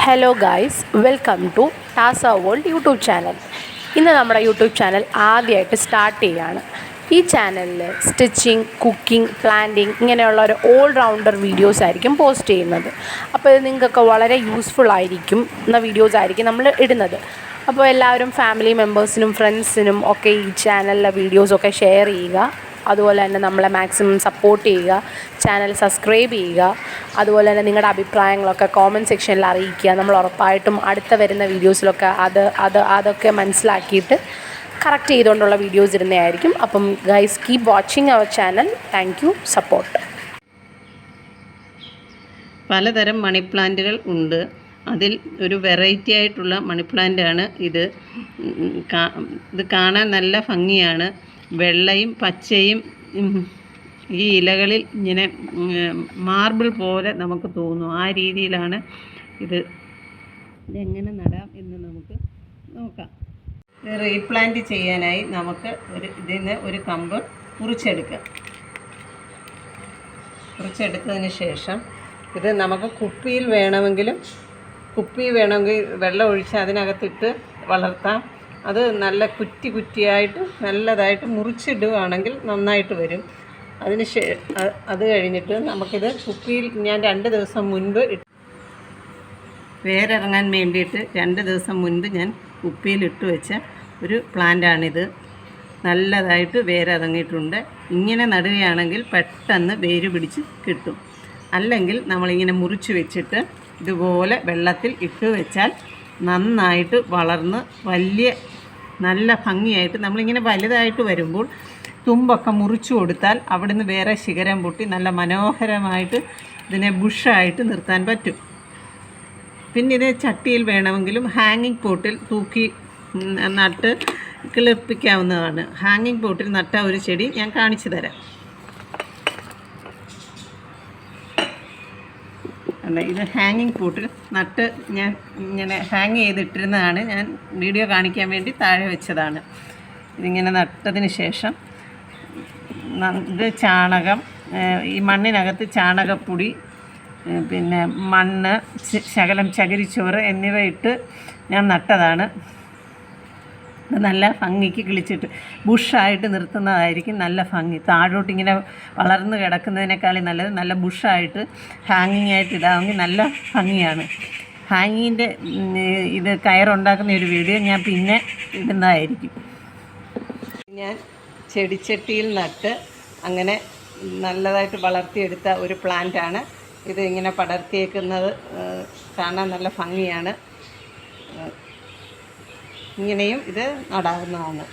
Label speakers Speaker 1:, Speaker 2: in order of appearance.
Speaker 1: Hello guys, welcome to ടാസ world YouTube channel. ഇന്ന് നമ്മുടെ യൂട്യൂബ് ചാനൽ ആദ്യമായിട്ട് സ്റ്റാർട്ട് ചെയ്യുകയാണ്. ഈ ചാനലിൽ സ്റ്റിച്ചിങ്, കുക്കിംഗ്, പ്ലാന്റിങ് ഇങ്ങനെയുള്ള ഒരു ഓൾ റൗണ്ടർ വീഡിയോസ് ആയിരിക്കും പോസ്റ്റ് ചെയ്യുന്നത്. അപ്പോൾ ഇത് നിങ്ങൾക്കൊക്കെ വളരെ യൂസ്ഫുൾ ആയിരിക്കും എന്ന വീഡിയോസ് ആയിരിക്കും നമ്മൾ ഇടുന്നത്. അപ്പോൾ എല്ലാവരും ഫാമിലി മെമ്പേഴ്സിനും ഫ്രണ്ട്സിനും ഒക്കെ ഈ ചാനലിലെ വീഡിയോസൊക്കെ ഷെയർ ചെയ്യുക. അതുപോലെ തന്നെ നമ്മളെ മാക്സിമം സപ്പോർട്ട് ചെയ്യുക, ചാനൽ സബ്സ്ക്രൈബ് ചെയ്യുക. അതുപോലെ തന്നെ നിങ്ങളുടെ അഭിപ്രായങ്ങളൊക്കെ കോമൻറ്റ് സെക്ഷനിൽ അറിയിക്കുക. നമ്മൾ ഉറപ്പായിട്ടും അടുത്ത വരുന്ന വീഡിയോസിലൊക്കെ അതൊക്കെ മനസ്സിലാക്കിയിട്ട് കറക്റ്റ് ചെയ്തുകൊണ്ടുള്ള വീഡിയോസ് ഇടുന്നതായിരിക്കും. അപ്പം guys, keep watching our channel. Thank you, support.
Speaker 2: പലതരം മണി പ്ലാന്റുകൾ ഉണ്ട്. അതിൽ ഒരു വെറൈറ്റി ആയിട്ടുള്ള മണി പ്ലാന്റാണ് ഇത്. ഇത് കാണാൻ നല്ല ഭംഗിയാണ്. വെള്ളയും പച്ചയും ഈ ഇലകളിൽ ഇങ്ങനെ മാർബിൾ പോലെ നമുക്ക് തോന്നും. ആ രീതിയിലാണ് ഇതെങ്ങനെ നടാം എന്ന് നമുക്ക് നോക്കാം. ഇത് റീപ്ലാന്റ് ചെയ്യാനായി നമുക്ക് ഇതിന് ഒരു കമ്പ് മുറിച്ചെടുത്തതിന് ശേഷം ഇത് നമുക്ക് കുപ്പി വേണമെങ്കിൽ വെള്ളം ഒഴിച്ച് അതിനകത്തിട്ട് വളർത്താം. അത് നല്ല കുറ്റിയായിട്ട് നല്ലതായിട്ട് മുറിച്ചിടുകയാണെങ്കിൽ നന്നായിട്ട് വരും. അത് കഴിഞ്ഞിട്ട് നമുക്കിത് കുപ്പിയിൽ ഞാൻ 2 ദിവസം മുൻപ് വേരിറങ്ങാൻ വേണ്ടിയിട്ട് 2 ദിവസം മുൻപ് ഞാൻ കുപ്പിയിലിട്ട് വെച്ച ഒരു പ്ലാന്റാണിത്. നല്ലതായിട്ട് വേരിറങ്ങിയിട്ടുണ്ട്. ഇങ്ങനെ നടുകയാണെങ്കിൽ പെട്ടെന്ന് വേര് പിടിച്ച് കിട്ടും. അല്ലെങ്കിൽ നമ്മളിങ്ങനെ മുറിച്ച് വെച്ചിട്ട് ഇതുപോലെ വെള്ളത്തിൽ ഇട്ട് വെച്ചാൽ നന്നായിട്ട് വളർന്ന് നല്ല ഭംഗിയായിട്ട് നമ്മളിങ്ങനെ വലുതായിട്ട് വരുമ്പോൾ തുമ്പൊക്കെ മുറിച്ചു കൊടുത്താൽ അവിടുന്ന് വേറെ ശിഖരം പൊട്ടി നല്ല മനോഹരമായിട്ട് ഇതിനെ ബുഷായിട്ട് നിർത്താൻ പറ്റും. പിന്നെ ഇത് ചട്ടിയിൽ വേണമെങ്കിലും ഹാങ്ങിങ് പോട്ടിൽ തൂക്കി നട്ട് കിളിർപ്പിക്കാവുന്നതാണ്. ഹാങ്ങിങ് പോട്ടിൽ നട്ട ഒരു ചെടി ഞാൻ കാണിച്ചു തരാം. ഇത് ഹാങ്ങിങ് പോട്ടിൽ നട്ട് ഞാൻ ഇങ്ങനെ ഹാങ് ചെയ്തിട്ടിരുന്നതാണ്. ഞാൻ വീഡിയോ കാണിക്കാൻ വേണ്ടി താഴെ വെച്ചതാണ്. ഇതിങ്ങനെ നട്ടതിന് ശേഷം ഇത് ചാണകം, ഈ മണ്ണിനകത്ത് ചാണകപ്പൊടി, പിന്നെ മണ്ണ്, ശകലം ചകിരിച്ചോറ് എന്നിവ ഇട്ട് ഞാൻ നട്ടതാണ്. ഇത് നല്ല ഭംഗിക്ക് കിളിച്ചിട്ട് ബുഷായിട്ട് നിർത്തുന്നതായിരിക്കും നല്ല ഭംഗി. താഴോട്ടിങ്ങനെ വളർന്ന് കിടക്കുന്നതിനേക്കാളും നല്ലത് നല്ല ബുഷായിട്ട് ഹാങ്ങിങ് ആയിട്ട് ഇതാണെങ്കിൽ നല്ല ഭംഗിയാണ്. ഹാങ്ങിങ്ങിൻ്റെ ഇത് കയറുണ്ടാക്കുന്ന ഒരു വീഡിയോ ഞാൻ പിന്നെ ഇടുന്നതായിരിക്കും. ഞാൻ ചെടിച്ചട്ടിയിൽ നട്ട് അങ്ങനെ നല്ലതായിട്ട് വളർത്തിയെടുത്ത ഒരു പ്ലാന്റാണ് ഇത്. ഇങ്ങനെ പടർത്തിയേക്കുന്നത് കാണാൻ നല്ല ഭംഗിയാണ്. ഇങ്ങനെയും ഇത് നടാവുന്നതാണ്.